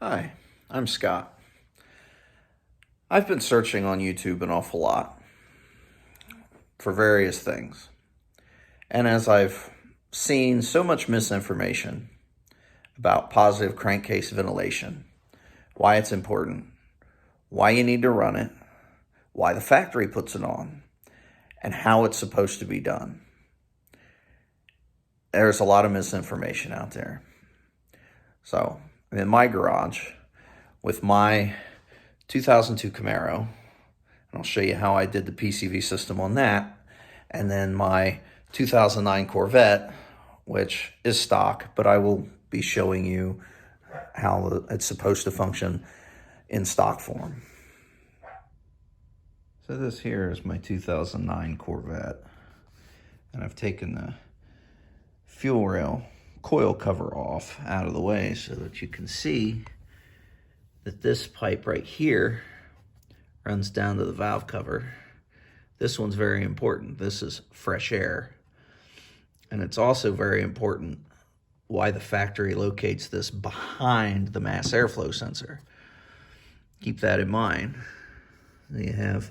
Hi, I'm Scott. I've been searching on YouTube an awful lot for various things. And as I've seen so much misinformation about positive crankcase ventilation, why it's important, why you need to run it, why the factory puts it on, and how it's supposed to be done. There's a lot of misinformation out there. So I'm in my garage with my 2002 Camaro, and I'll show you how I did the PCV system on that, and then my 2009 Corvette, which is stock, but I will be showing you how it's supposed to function in stock form. So this here is my 2009 Corvette, and I've taken the fuel rail coil cover off out of the way so that you can see that this pipe right here runs down to the valve cover. This one's very important. This is fresh air. And it's also very important why the factory locates this behind the mass airflow sensor. Keep that in mind. You have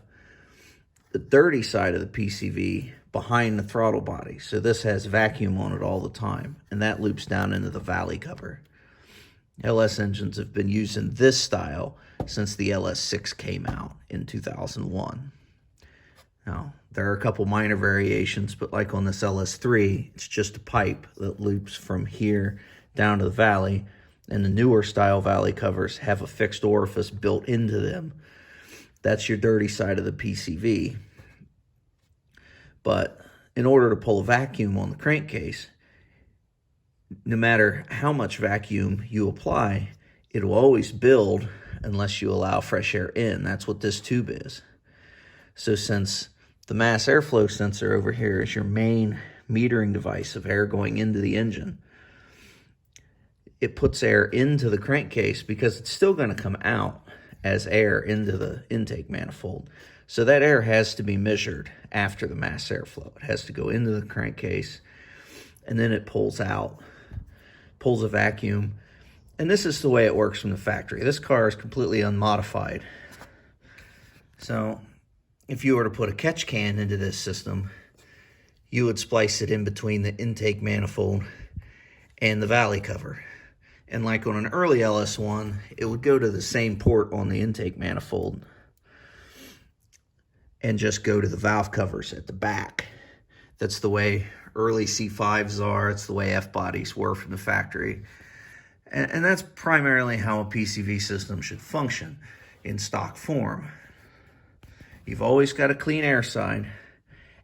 the dirty side of the PCV behind the throttle body. So this has vacuum on it all the time, and that loops down into the valley cover. LS engines have been using this style since the LS6 came out in 2001. Now, there are a couple minor variations, but like on this LS3, it's just a pipe that loops from here down to the valley, and the newer style valley covers have a fixed orifice built into them. That's your dirty side of the PCV. But in order to pull a vacuum on the crankcase, no matter how much vacuum you apply, it will always build unless you allow fresh air in. That's what this tube is. So since the mass airflow sensor over here is your main metering device of air going into the engine, it puts air into the crankcase because it's still going to come out as air into the intake manifold. So that air has to be measured after the mass airflow. It has to go into the crankcase, and then it pulls out, pulls a vacuum. And this is the way it works from the factory. This car is completely unmodified. So if you were to put a catch can into this system, you would splice it in between the intake manifold and the valley cover. And like on an early LS1, it would go to the same port on the intake manifold and just go to the valve covers at the back. That's the way early C5s are. It's the way F-bodies were from the factory. And that's primarily how a PCV system should function in stock form. You've always got a clean air side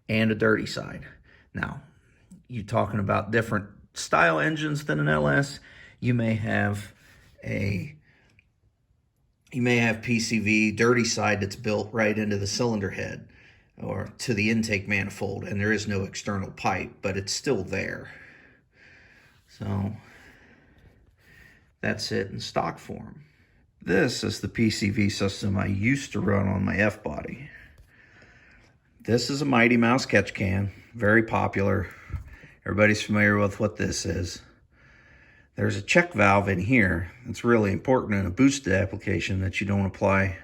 and a dirty side. Now, you're talking about different style engines than an LS. You may have PCV dirty side that's built right into the cylinder head or to the intake manifold, and there is no external pipe, but it's still there. So that's it in stock form. This is the PCV system I used to run on my F-body. This is a Mighty Mouse catch can, very popular. Everybody's familiar with what this is. There's a check valve in here. It's really important in a boosted application that you don't apply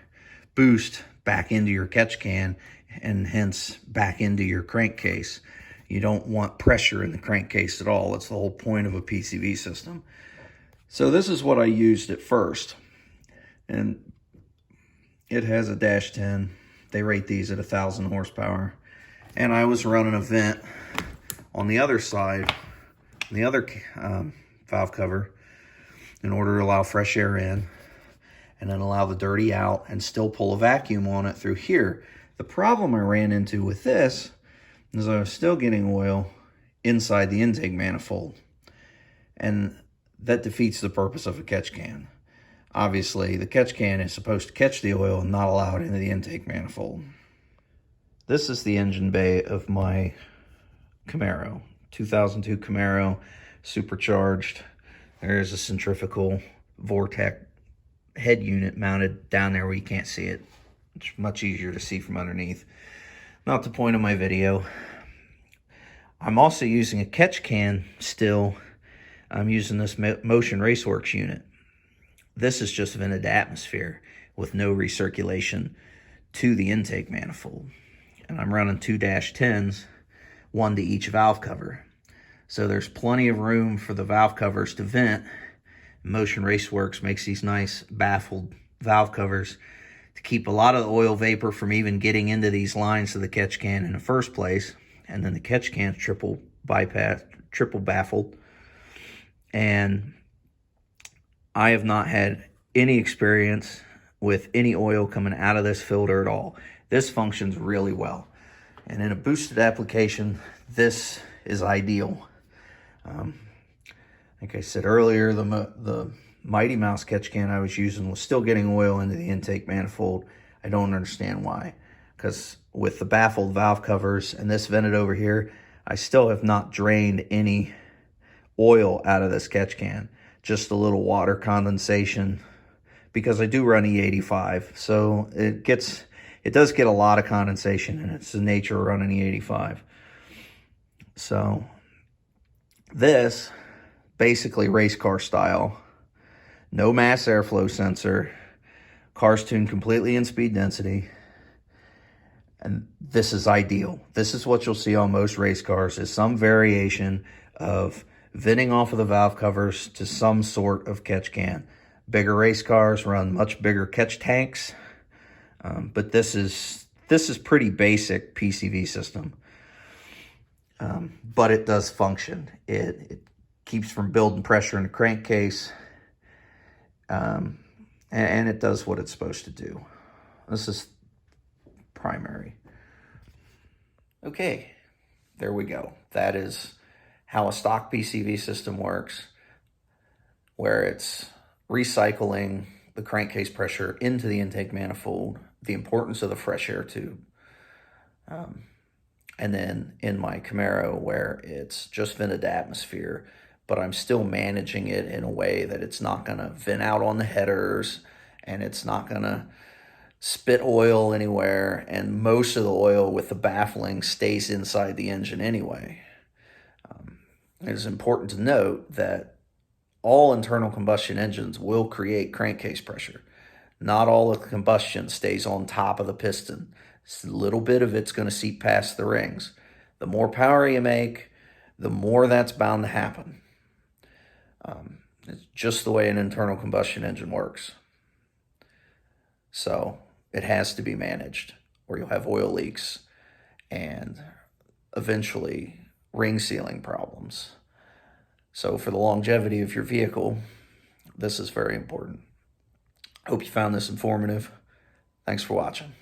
boost back into your catch can and hence back into your crankcase. You don't want pressure in the crankcase at all. That's the whole point of a PCV system. So this is what I used at first. And it has a dash 10. They rate these at 1,000 horsepower. And I was running a vent on the other side, on the other valve cover, in order to allow fresh air in and then allow the dirty out and still pull a vacuum on it through here. The problem I ran into with this is I was still getting oil inside the intake manifold, and that defeats the purpose of a catch can. Obviously, the catch can is supposed to catch the oil and not allow it into the intake manifold. This is the engine bay of my Camaro, 2002 Camaro, supercharged. There's a centrifugal Vortec head unit mounted down there where you can't see it. It's much easier to see from underneath. Not the point of my video. I'm also using a catch can still. I'm using this Motion Raceworks unit. This is just vented atmosphere with no recirculation to the intake manifold. And I'm running 2-10s, one to each valve cover. So there's plenty of room for the valve covers to vent. Motion Raceworks makes these nice baffled valve covers to keep a lot of the oil vapor from even getting into these lines of the catch can in the first place. And then the catch can's triple baffled. And I have not had any experience with any oil coming out of this filter at all. This functions really well. And in a boosted application, this is ideal. Like I said earlier, the Mighty Mouse catch can I was using was still getting oil into the intake manifold. I don't understand why. Because with the baffled valve covers and this vented over here, I still have not drained any oil out of this catch can. Just a little water condensation, because I do run E85. So it does get a lot of condensation, and it's the nature of running E85. So this, basically race car style, no mass airflow sensor, car's tuned completely in speed density, and this is ideal. This is what you'll see on most race cars, is some variation of venting off of the valve covers to some sort of catch can. Bigger race cars run much bigger catch tanks, but this is pretty basic PCV system. But it does function. It keeps from building pressure in the crankcase, and it does what it's supposed to do. This is primary. Okay, there we go. That is how a stock PCV system works, where it's recycling the crankcase pressure into the intake manifold, the importance of the fresh air tube. And then in my Camaro, where it's just vented atmosphere, but I'm still managing it in a way that it's not going to vent out on the headers, and it's not going to spit oil anywhere, and most of the oil with the baffling stays inside the engine anyway. It is important to note that all internal combustion engines will create crankcase pressure. Not all of the combustion stays on top of the piston. A little bit of it's going to seep past the rings. The more power you make, the more that's bound to happen. It's just the way an internal combustion engine works. So it has to be managed, or you'll have oil leaks and eventually ring sealing problems. So for the longevity of your vehicle, this is very important. Hope you found this informative. Thanks for watching.